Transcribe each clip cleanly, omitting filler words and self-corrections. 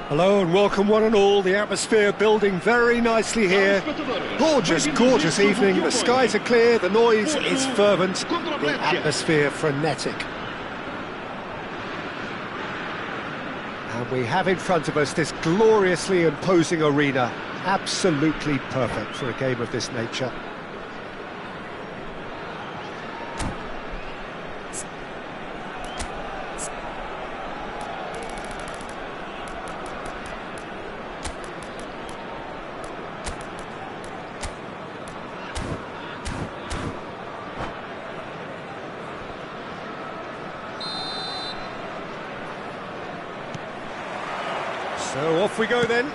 Hello and welcome one and all, the atmosphere building very nicely here. Gorgeous, gorgeous evening, the skies are clear, the noise is fervent, the atmosphere frenetic. And we have in front of us this gloriously imposing arena, absolutely perfect for a game of this nature. So off we go then.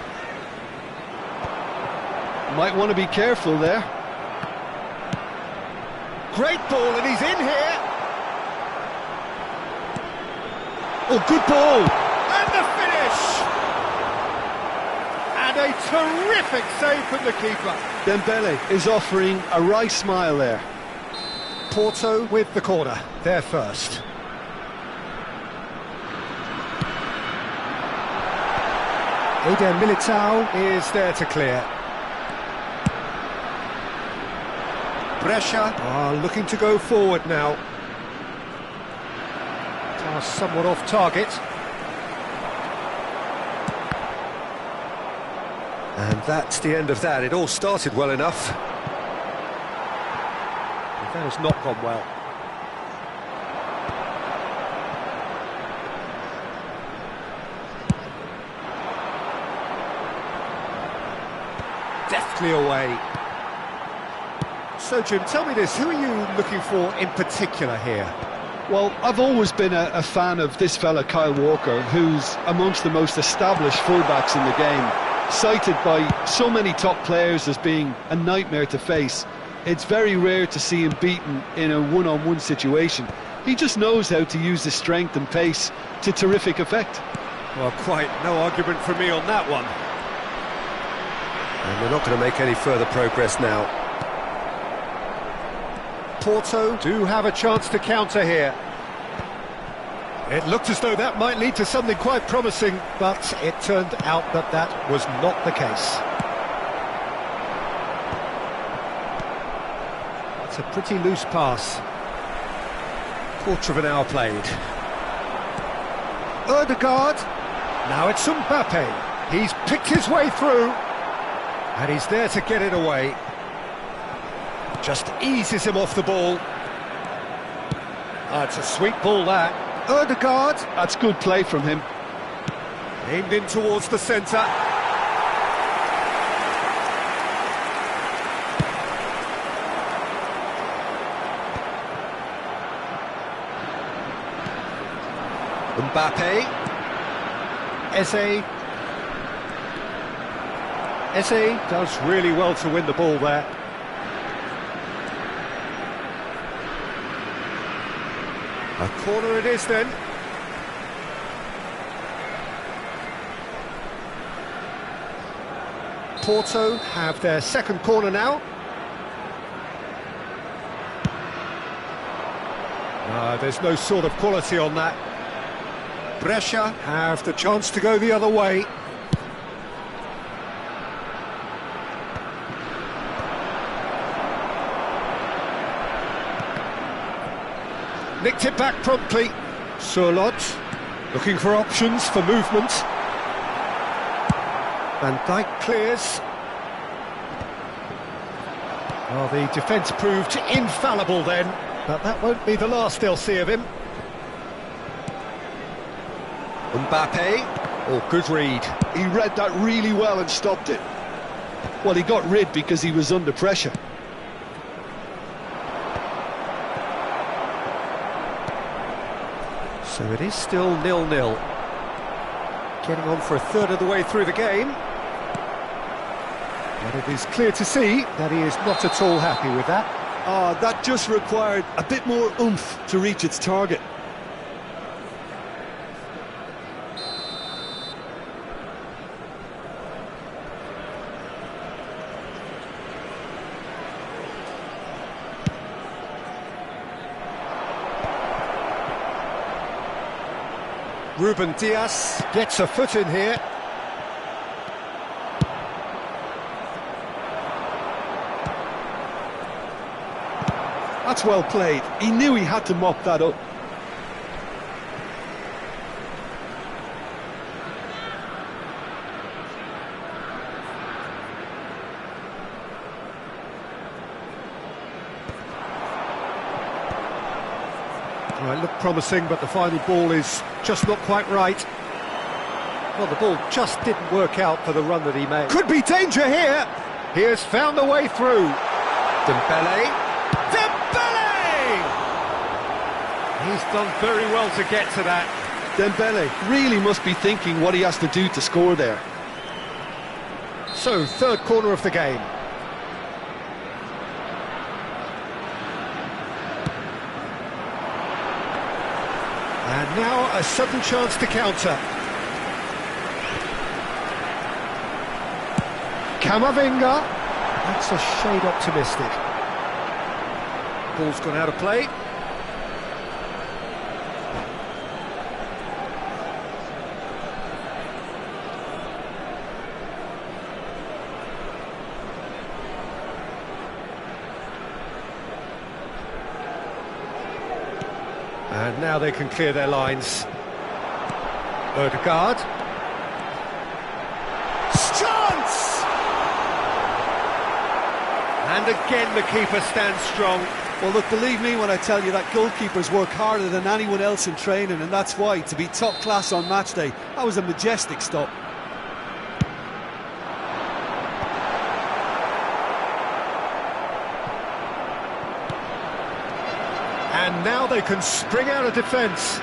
Might want to be careful there. Great ball, and he's in here. Oh, good ball. And the finish. And a terrific save from the keeper. Dembele is offering a wry smile there. Porto with the corner, they're first. Eder Militao is there to clear. Brescia are looking to go forward now. Pass somewhat off target. And that's the end of that. It all started well enough. But that has not gone well. Deftly away. So, Jim, tell me this, who are you looking for in particular here? Well, I've always been a fan of this fella, Kyle Walker, who's amongst the most established fullbacks in the game, cited by so many top players as being a nightmare to face. It's very rare to see him beaten in a one-on-one situation. He just knows how to use his strength and pace to terrific effect. Well, quite no argument from me on that one. And we're not going to make any further progress now. Porto do have a chance to counter here. It looked as though that might lead to something quite promising, but it turned out that that was not the case. It's a pretty loose pass. Quarter of an hour played. Ødegaard. Now it's Mbappe. He's picked his way through. And he's there to get it away. Just eases him off the ball. It's a sweet ball, that. Ødegaard. That's good play from him. Aimed in towards the centre. Mbappe. Eze does really well to win the ball there. A corner it is then. Porto have their second corner now. There's no sort of quality on that. Brescia have the chance to go the other way. Nicked it back promptly. Surlot looking for options for movement. Van Dijk clears. Well, the defence proved infallible then, but that won't be the last they'll see of him. Mbappe. Oh, good read. He read that really well and stopped it. Well, he got rid because he was under pressure. So it is still 0-0. Getting on for a third of the way through the game. But it is clear to see that he is not at all happy with that. That just required a bit more oomph to reach its target. Ruben Dias gets a foot in here. That's well played. He knew he had to mop that up. Well, it looked promising, but the final ball is just not quite right. Well, the ball just didn't work out for the run that he made. Could be danger here. He has found a way through. Dembele. He's done very well to get to that. Dembele really must be thinking what he has to do to score there. So, third corner of the game. And now a sudden chance to counter. Camavinga. That's a shade optimistic. Ball's gone out of play. And now they can clear their lines. Odegaard. Chance! And again the keeper stands strong. Well, look, believe me when I tell you that goalkeepers work harder than anyone else in training, and that's why, to be top class on match day, that was a majestic stop. And now they can spring out of defence.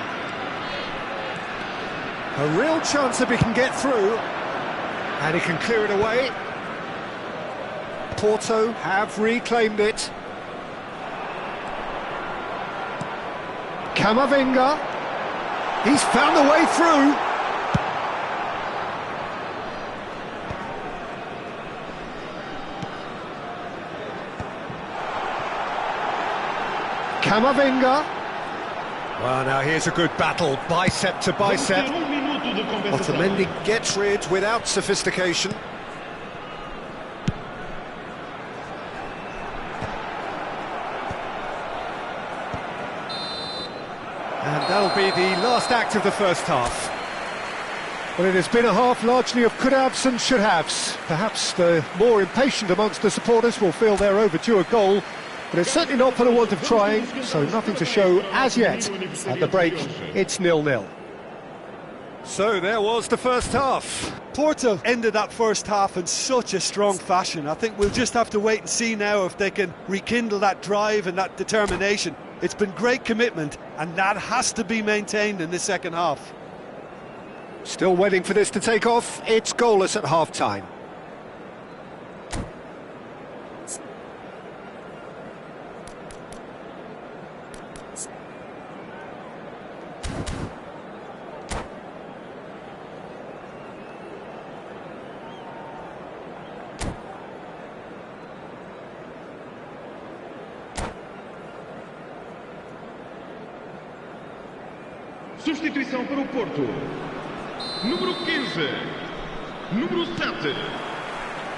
A real chance if he can get through. And he can clear it away. Porto have reclaimed it. Camavinga. He's found a way through. Camavinga. Well, now here's a good battle, bicep to bicep. Otamendi gets rid without sophistication. And that'll be the last act of the first half. Well, it has been a half largely of could-haves and should-haves. Perhaps the more impatient amongst the supporters will feel they're overdue a goal, but it's certainly not for the want of trying, so nothing to show as yet. At the break, it's 0-0. So there was the first half. Porto ended that first half in such a strong fashion. I think we'll just have to wait and see now if they can rekindle that drive and that determination. It's been great commitment, and that has to be maintained in the second half. Still waiting for this to take off. It's goalless at half-time. Substituição para o Porto. Número 15. Número 7.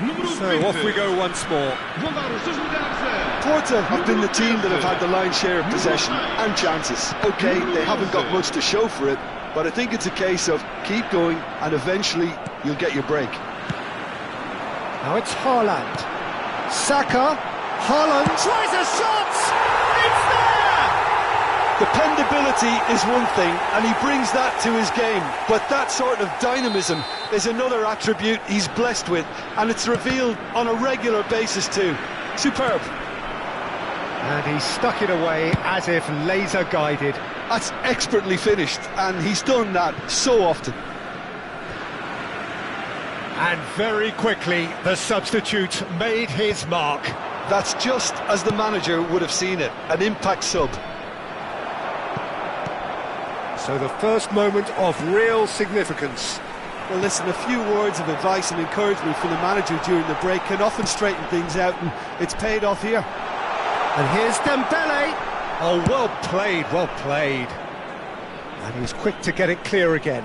Número 20. So off we go once more. Vão dar os seus lugares. Porto have been the team that have had the lion's share of possession and chances. OK, they haven't got much to show for it, but I think it's a case of keep going and eventually you'll get your break. Now it's Haaland. Saka. Haaland tries a shot! It's there! Dependability is one thing, and he brings that to his game, but that sort of dynamism is another attribute he's blessed with, and it's revealed on a regular basis too. Superb. And he stuck it away as if laser guided. That's expertly finished, and he's done that so often. And very quickly, the substitute made his mark. That's just as the manager would have seen it, an impact sub. So the first moment of real significance. Well, listen, a few words of advice and encouragement from the manager during the break can often straighten things out, and it's paid off here. And here's Dembele. Oh, well played, well played. And he was quick to get it clear again.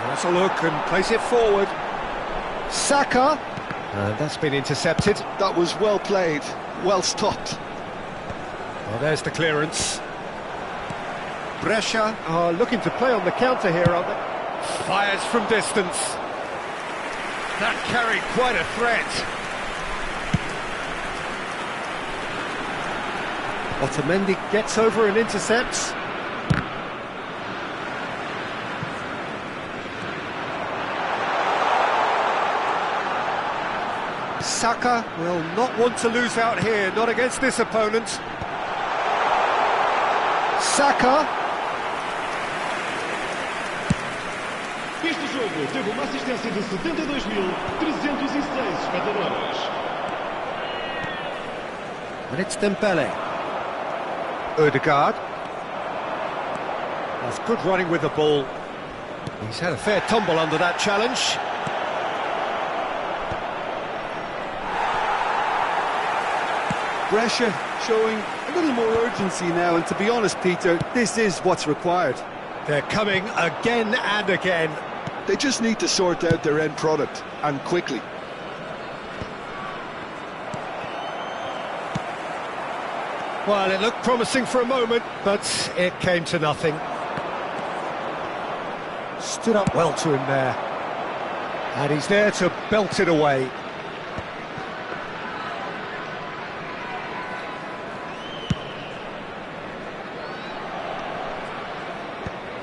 Let's a look and place it forward. Saka. And that's been intercepted. That was well played, well stopped. Well, there's the clearance. Brescia are looking to play on the counter here, aren't they? Fires from distance. That carried quite a threat. Otamendi gets over and intercepts. Saka will not want to lose out here, not against this opponent. Saka. Este jogo teve uma assistência de 72.306 espectadores. And it's Dembele. Odegaard. That's good running with the ball. He's had a fair tumble under that challenge. Brescia showing a little more urgency now, and to be honest, Peter, this is what's required. They're coming again and again. They just need to sort out their end product, and quickly. Well, it looked promising for a moment, but it came to nothing. Stood up well to him there. And he's there to belt it away.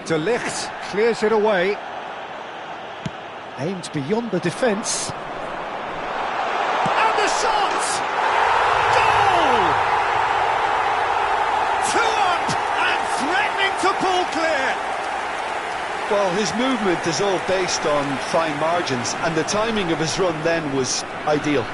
De Ligt clears it away. Aimed beyond the defence. And the shot! Goal! 2 up and threatening to pull clear. Well, his movement is all based on fine margins, and the timing of his run then was ideal.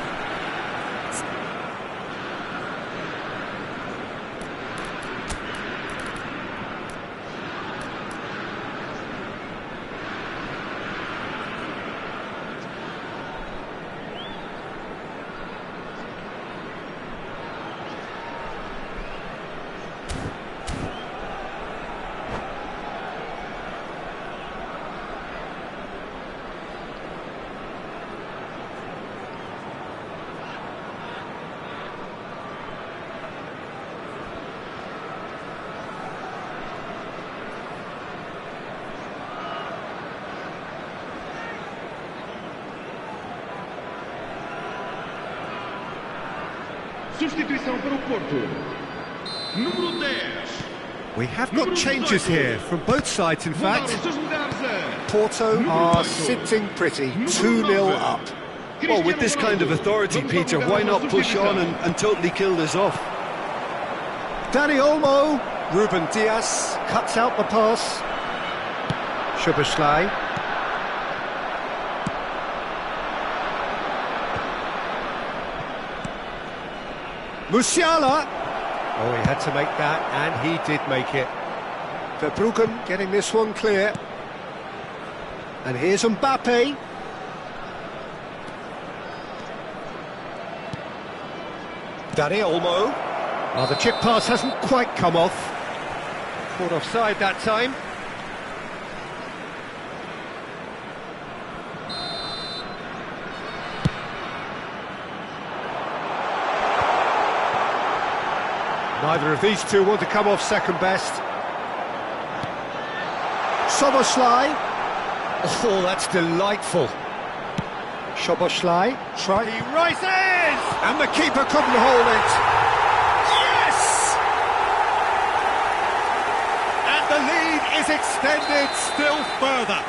Substituição para o Porto. Número 10. We have got changes here from both sides, in fact. Porto are sitting pretty, 2-0 up. Well, with this kind of authority, Peter, why not push on and totally kill this off? Dani Olmo, Ruben Diaz cuts out the pass. Szoboszlai. Musiala. Oh, he had to make that, and he did make it. Verbruggen getting this one clear. And here's Mbappe. Dani Olmo. Oh, the chip pass hasn't quite come off. Caught offside that time. Neither of these two want to come off second best. Szoboszlai. Oh, that's delightful. Szoboszlai. He rises! And the keeper couldn't hold it. Yes! And the lead is extended still further.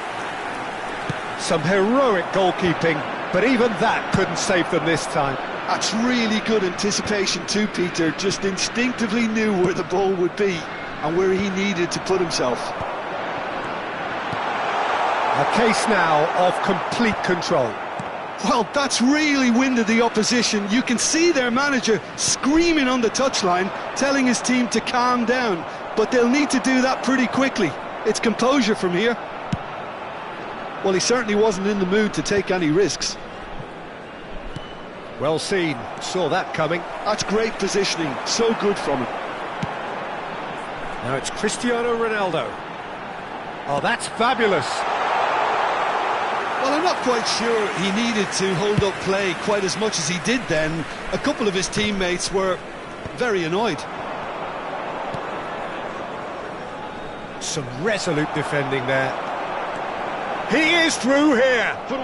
Some heroic goalkeeping, but even that couldn't save them this time. That's really good anticipation too, Peter. Just instinctively knew where the ball would be and where he needed to put himself. A case now of complete control. Well, that's really winded the opposition. You can see their manager screaming on the touchline, telling his team to calm down. But they'll need to do that pretty quickly. It's composure from here. Well, he certainly wasn't in the mood to take any risks. Well seen, saw that coming. That's great positioning, so good from him. Now it's Cristiano Ronaldo. Oh, that's fabulous. Well, I'm not quite sure he needed to hold up play quite as much as he did then. A couple of his teammates were very annoyed. Some resolute defending there. He is through here. 2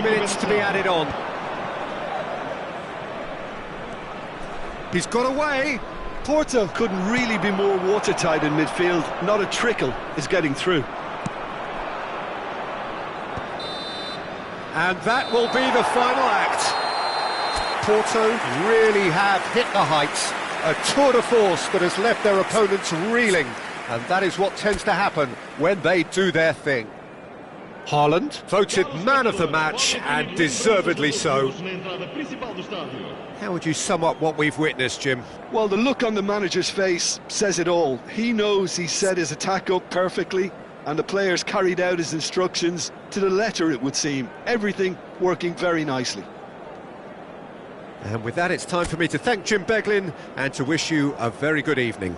minutes to be added on. He's got away. Porto couldn't really be more watertight in midfield. Not a trickle is getting through. And that will be the final act. Porto really have hit the heights. A tour de force that has left their opponents reeling. And that is what tends to happen when they do their thing. Haaland, voted man of the match, and deservedly so. How would you sum up what we've witnessed, Jim? Well, the look on the manager's face says it all. He knows he set his attack up perfectly, and the players carried out his instructions to the letter, it would seem. Everything working very nicely. And with that, it's time for me to thank Jim Beglin and to wish you a very good evening.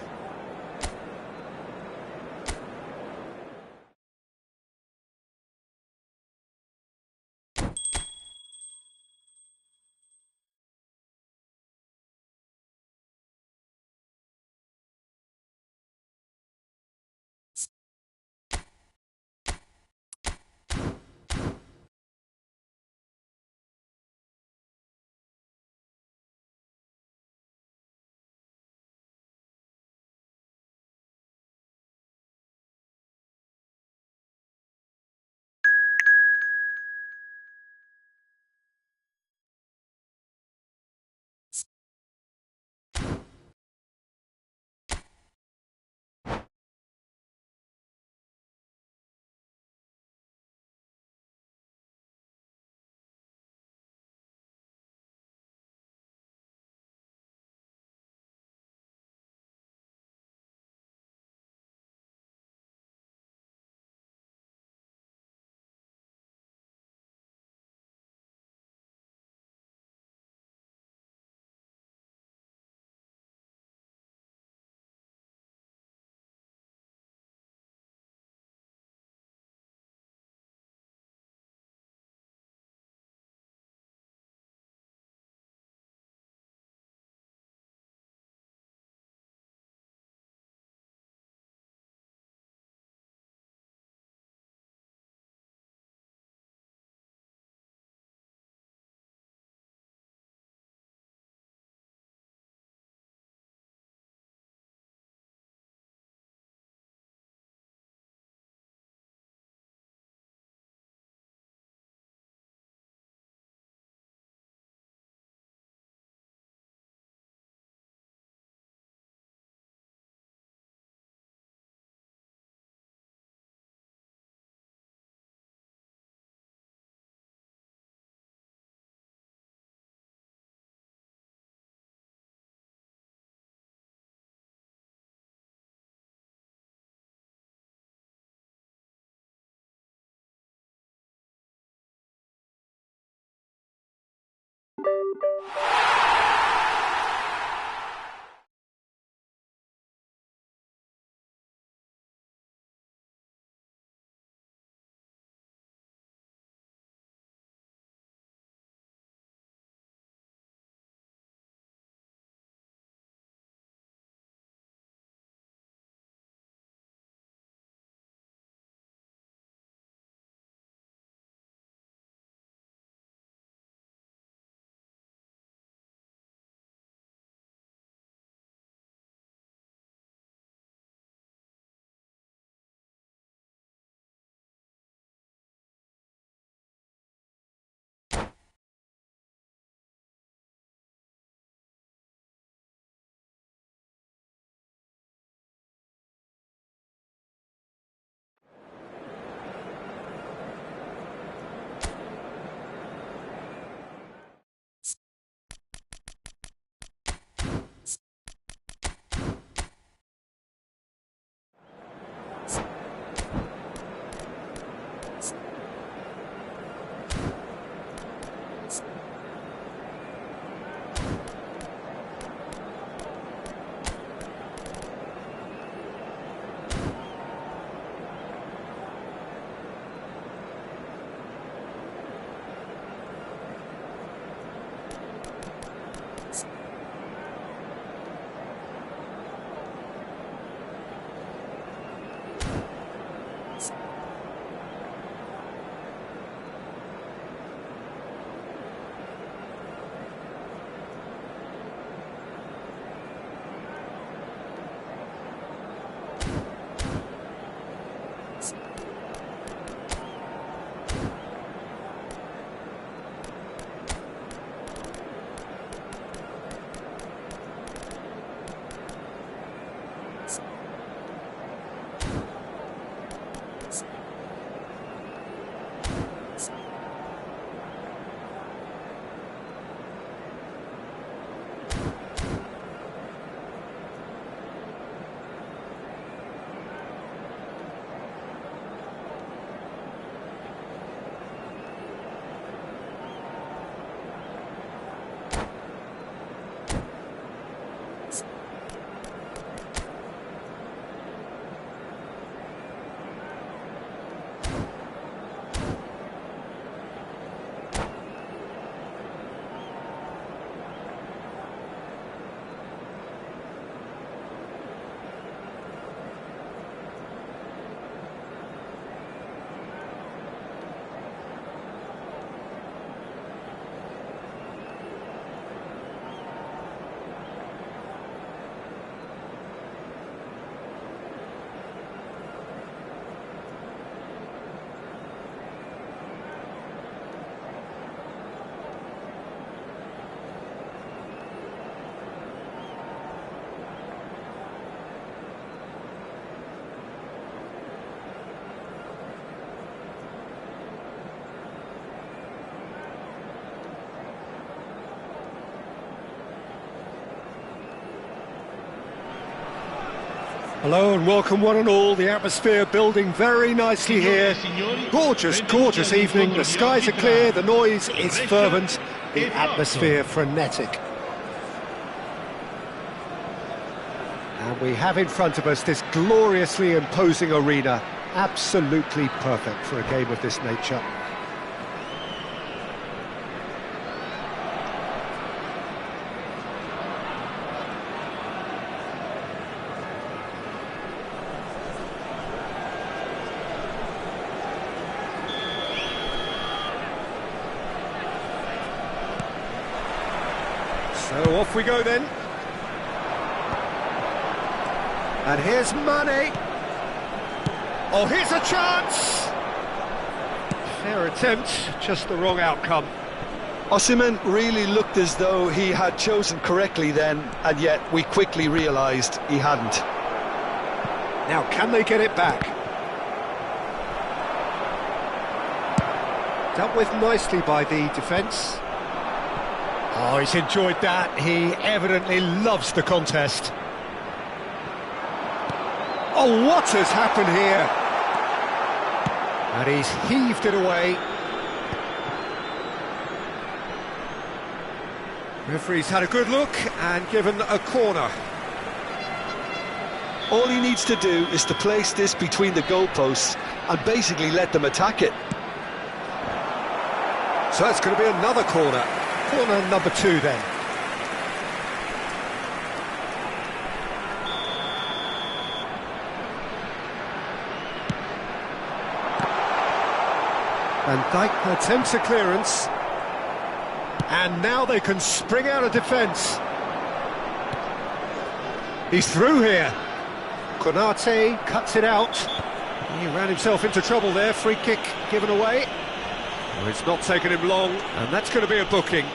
Hello and welcome one and all. The atmosphere building very nicely here. Gorgeous, gorgeous evening. The skies are clear, the noise is fervent, the atmosphere frenetic. And we have in front of us this gloriously imposing arena. Absolutely perfect for a game of this nature. So off we go then. And here's Mane. Oh, here's a chance! Fair attempt, just the wrong outcome. Osimhen really looked as though he had chosen correctly then, and yet we quickly realised he hadn't. Now, can they get it back? Dealt with nicely by the defence. Oh, he's enjoyed that. He evidently loves the contest. Oh, what has happened here? And he's heaved it away. Referee's had a good look and given a corner. All he needs to do is to place this between the goalposts and basically let them attack it. So it's going to be another corner. Corner number 2 then. Van Dijk attempts a clearance. And now they can spring out of defence. He's through here. Konate cuts it out. He ran himself into trouble there. Free kick given away. Well, it's not taken him long, and that's going to be a booking.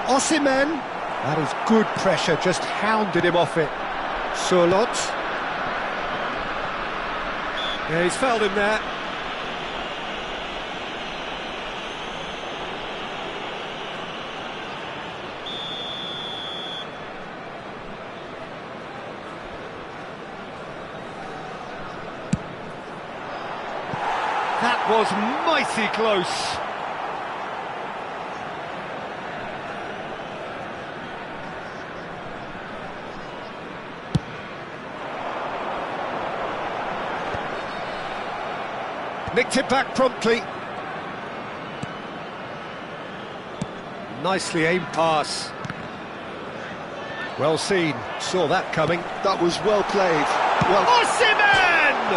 Osimhen, that is good pressure, just hounded him off it. Surlot. Yeah, he's fouled him there. That was mighty close. Nicked it back promptly. Nicely aimed pass. Well seen, saw that coming. That was well played. Well, Osimhen!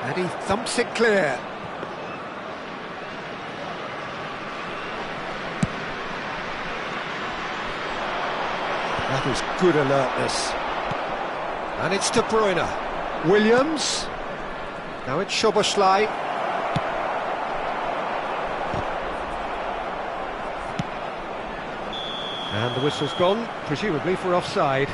And he thumps it clear. That was good alertness. And it's De Bruyne. Williams. Now it's Szoboszlai. And the whistle's gone, presumably for offside.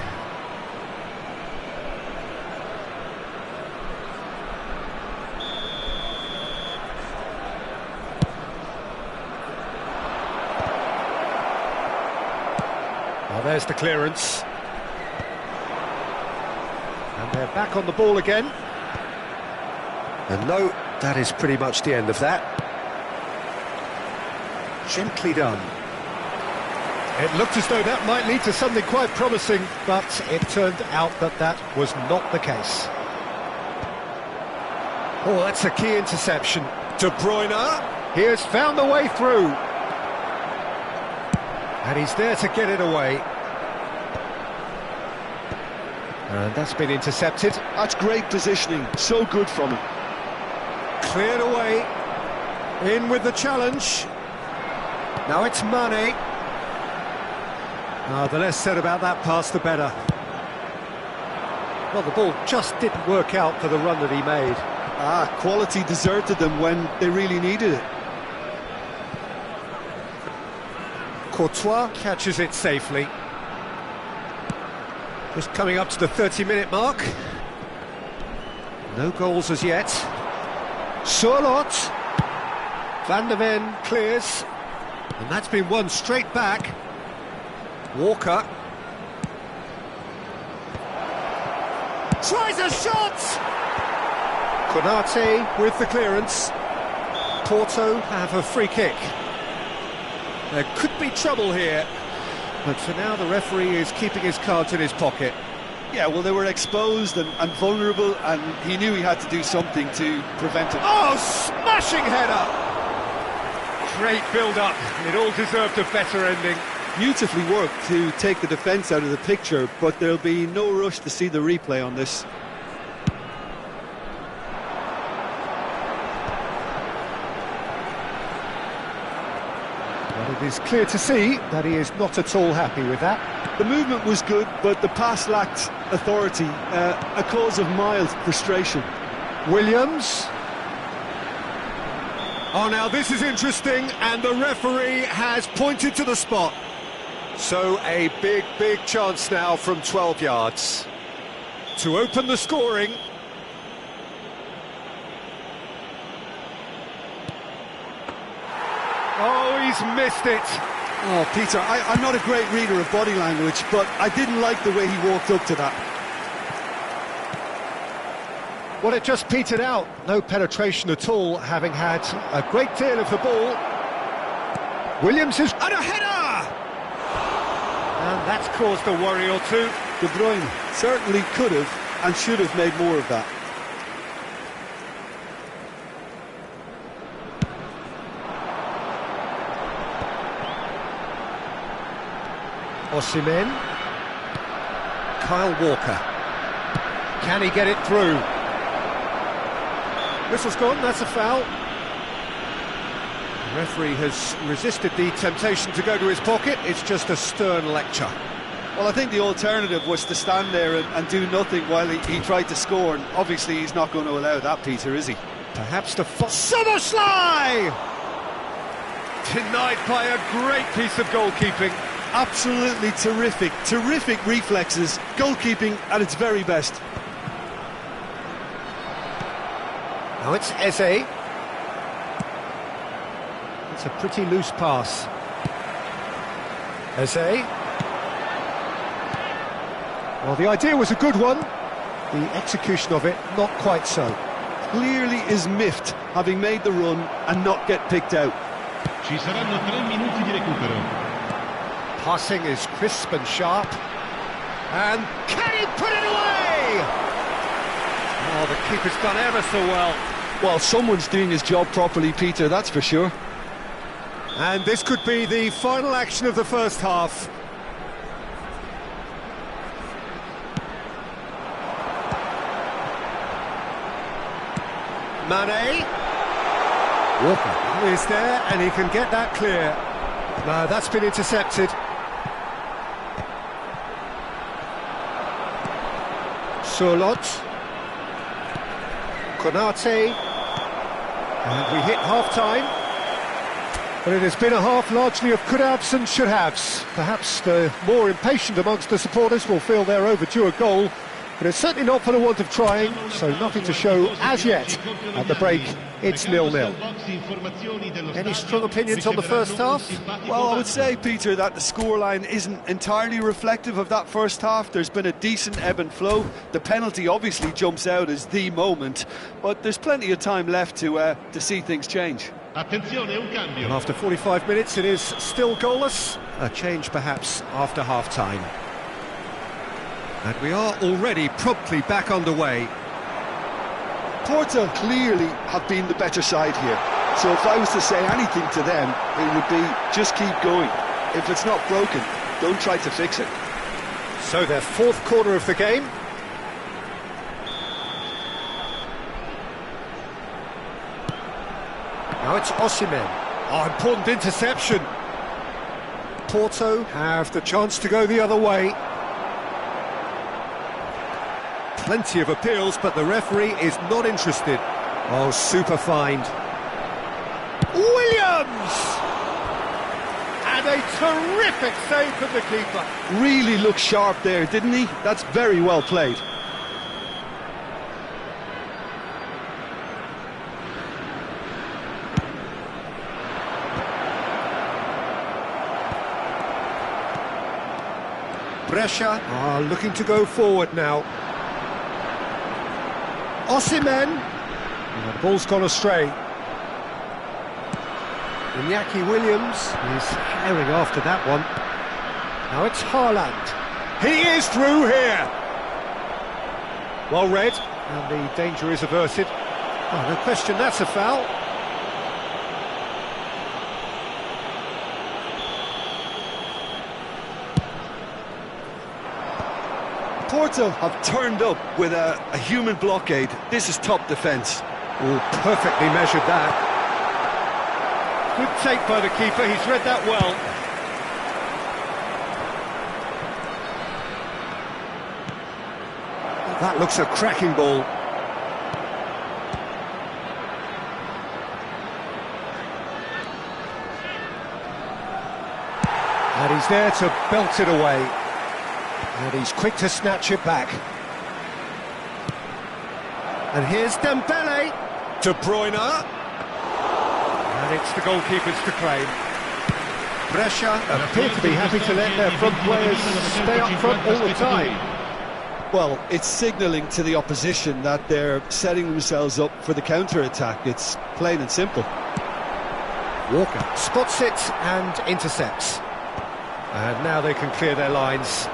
Well, there's the clearance. And They're back on the ball again. And no, that is pretty much the end of that. Gently done. It looked as though that might lead to something quite promising, but it turned out that that was not the case. Oh, that's a key interception. De Bruyne, he has found the way through. And he's there to get it away. And that's been intercepted. That's great positioning, so good from him. Cleared away. In with the challenge. Now it's Mane. The less said about that pass, the better. Well, the ball just didn't work out for the run that he made. Quality deserted them when they really needed it. Courtois catches it safely. Just coming up to the 30-minute mark. No goals as yet. Surlot. Van der Ven clears. And that's been won straight back. Walker. Tries a shot! Konate with the clearance. Porto have a free kick. There could be trouble here, but for now the referee is keeping his cards in his pocket. Yeah, well, they were exposed and vulnerable, and he knew he had to do something to prevent it. Oh, smashing header! Great build-up. It all deserved a better ending. Beautifully worked to take the defence out of the picture, but there'll be no rush to see the replay on this. But it is clear to see that he is not at all happy with that. The movement was good, but the pass lacked authority, a cause of mild frustration. Williams. Oh, now this is interesting, and the referee has pointed to the spot. So a big, big chance now from 12 yards to open the scoring. Oh, he's missed it. Oh, Peter, I'm not a great reader of body language, but I didn't like the way he walked up to that. Well, it just petered out. No penetration at all, having had a great deal of the ball. Williams is... and a header! And that's caused a worry or two. De Bruyne certainly could have and should have made more of that. Osimhen. Kyle Walker. Can he get it through? Whistle's gone, that's a foul. The referee has resisted the temptation to go to his pocket. It's just a stern lecture. Well, I think the alternative was to stand there and do nothing while he tried to score, and obviously he's not going to allow that, Peter, is he? Perhaps the Szoboszlai! Denied by a great piece of goalkeeping. Absolutely terrific reflexes, goalkeeping at its very best. Now it's Eze. It's a pretty loose pass. Eze. Well, the idea was a good one. The execution of it, not quite so. Clearly is miffed, having made the run and not get picked out. Ci saranno 3 minuti di recupero. Passing is crisp and sharp. And can he put it away? Oh, the keeper's done ever so well. Well, someone's doing his job properly, Peter, that's for sure. And this could be the final action of the first half. Mane. Walker is there, and he can get that clear. No, that's been intercepted. Surlot. Konate. And we hit half-time. But it has been a half largely of could-haves and should-haves. Perhaps the more impatient amongst the supporters will feel they're overdue a goal, But it's certainly not for the want of trying, so nothing to show as yet. At the break, it's 0-0. Any strong opinions on the first half? Well, I would say, Peter, that the scoreline isn't entirely reflective of that first half. There's been a decent ebb and flow. The penalty obviously jumps out as the moment, but there's plenty of time left to see things change. And after 45 minutes, it is still goalless. A change perhaps after half-time. And we are already promptly back underway. Porto clearly have been the better side here. So if I was to say anything to them, it would be just keep going. If it's not broken, don't try to fix it. So their fourth corner of the game. Now it's Osimhen. Oh, important interception. Porto have the chance to go the other way. Plenty of appeals, but the referee is not interested. Oh, super find. Williams! And a terrific save from the keeper. Really looked sharp there, didn't he? That's very well played. Brescia are looking to go forward now. Osimhen. And the ball's gone astray. Iñaki Williams is herring after that one. Now it's Haaland. He is through here. Well read, and the danger is averted. Oh, no question, that's a foul. Porto have turned up with a human blockade. This is top defence. Oh, perfectly measured that. Good take by the keeper, he's read that well. That looks a cracking ball. And he's there to belt it away. And he's quick to snatch it back. And here's Dembele. De Bruyne. And it's the goalkeepers to claim. Brescia appear to be happy to let their front players stay up front all the time. Well, it's signalling to the opposition that they're setting themselves up for the counter-attack. It's plain and simple. Walker spots it and intercepts. And now they can clear their lines.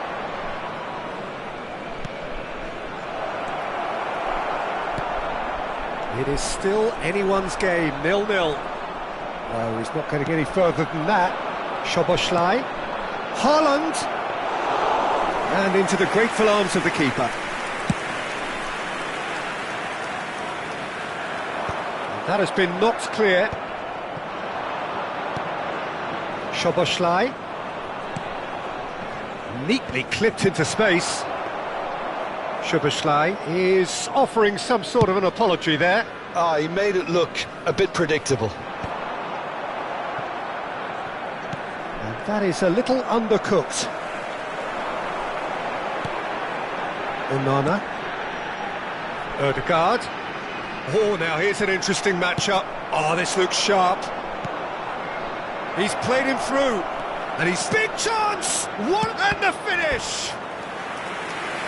It is still anyone's game, 0-0. Oh, he's not going to get any further than that. Szoboszlai. Haaland. And into the grateful arms of the keeper. And that has been knocked clear. Szoboszlai. Neatly clipped into space. Szoboszlai is offering some sort of an apology there. He made it look a bit predictable. And that is a little undercooked. Onana. Ødegaard. Oh, now here's an interesting matchup. Oh, this looks sharp. He's played him through. And he's... Big chance! What? And the finish!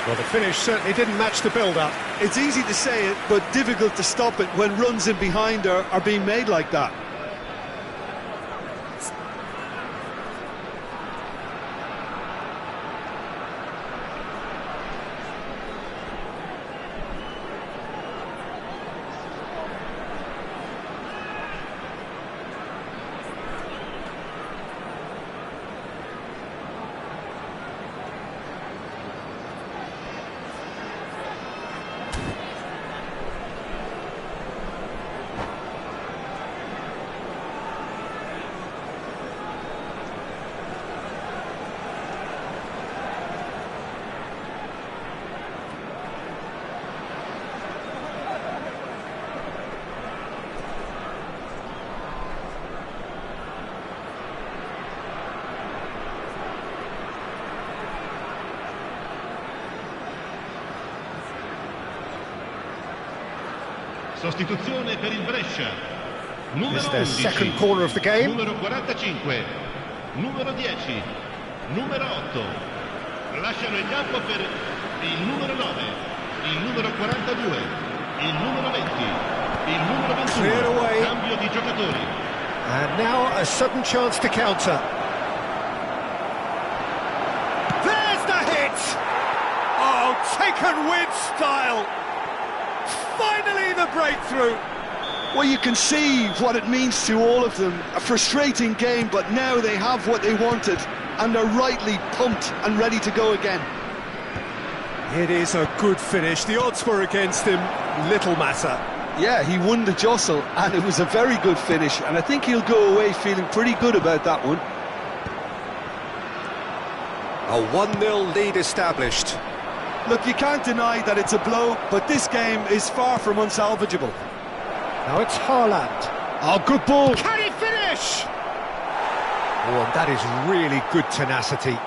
Well, the finish certainly didn't match the build-up. It's easy to say it, but difficult to stop it when runs in behind are being made like that. Sostituzione per il Brescia. Numero It's their 11. second corner of the game. Numero 45. Numero 10. Numero 8. Lasciano il campo per il numero 9. Il numero 42. Il numero 20. Il numero 21. Cleared away. Cambio di giocatori. And now a sudden chance to counter. There's the hit! Oh, taken with style! Finally the breakthrough! Well, you can see what it means to all of them. A frustrating game, but now they have what they wanted, and they're rightly pumped and ready to go again. It is a good finish. The odds were against him. Little matter. Yeah, he won the jostle, and it was a very good finish, and I think he'll go away feeling pretty good about that one. A 1-0 lead established. Look, you can't deny that it's a blow, but this game is far from unsalvageable. Now it's Haaland. Oh, good ball. Can he finish? Oh, and that is really good tenacity.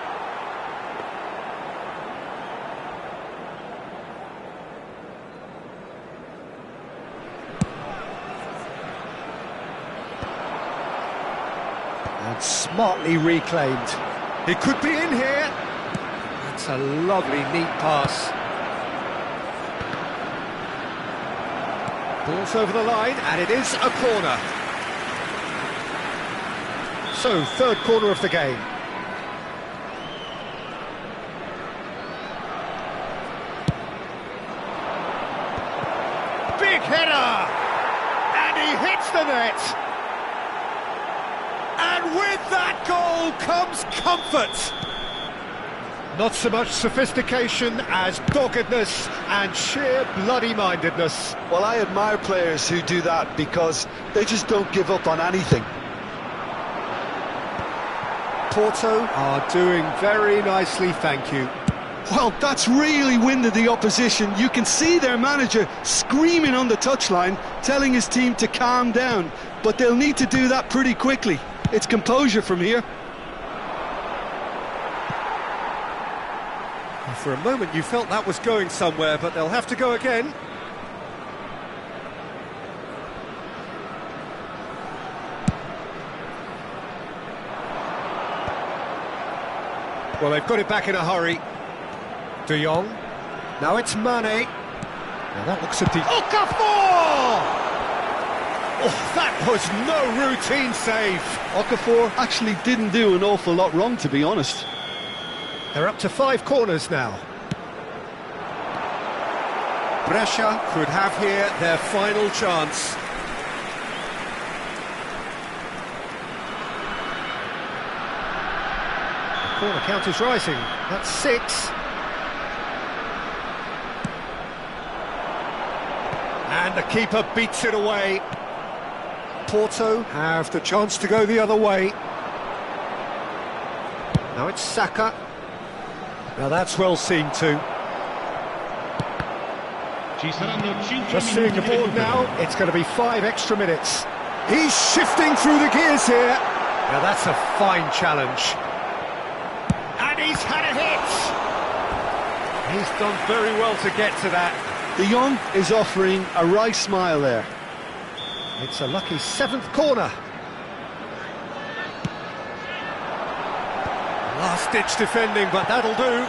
And smartly reclaimed. He could be in here. That's a lovely, neat pass. Ball's over the line, and it is a corner. So, third corner of the game. Big header! And he hits the net! And with that goal comes comfort! Not so much sophistication as doggedness and sheer bloody-mindedness. Well, I admire players who do that because they just don't give up on anything. Porto are doing very nicely, thank you. Well, that's really winded the opposition. You can see their manager screaming on the touchline, telling his team to calm down. But they'll need to do that pretty quickly. It's composure from here. For a moment you felt that was going somewhere, but they'll have to go again. Well, they've got it back in a hurry. De Jong. Now it's Mane. Now that looks a deep... Okafor! Oh, that was no routine save. Okafor actually didn't do an awful lot wrong, to be honest. They're up to 5 corners now. Brescia could have here their final chance. Corner count is rising. That's 6. And the keeper beats it away. Porto have the chance to go the other way. Now it's Saka. Now that's well seen too. Just seeing the board now, it's going to be 5 extra minutes. He's shifting through the gears here. Now that's a fine challenge. And he's had a hit. He's done very well to get to that. De Jong is offering a wry smile there. It's a lucky 7th corner. Last-ditch defending, but that'll do.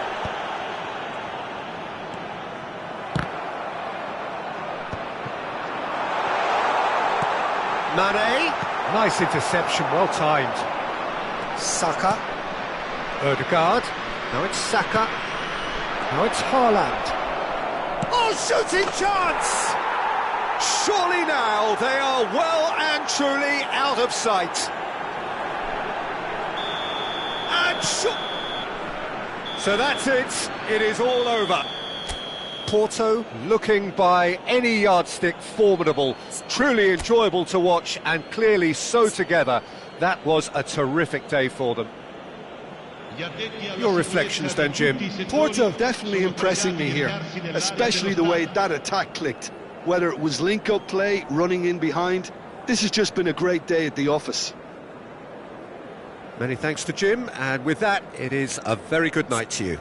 Mane, nice interception, well timed. Saka, Odegaard, now it's Saka, now it's Haaland. Oh, shooting chance! Surely now they are well and truly out of sight. And so that's it, it is all over. Porto looking by any yardstick formidable, truly enjoyable to watch and clearly so together. That was a terrific day for them. Your reflections then, Jim? Porto definitely impressing me here, especially the way that attack clicked. Whether it was link-up play, running in behind, this has just been a great day at the office. Many thanks to Jim, and with that, it is a very good night to you.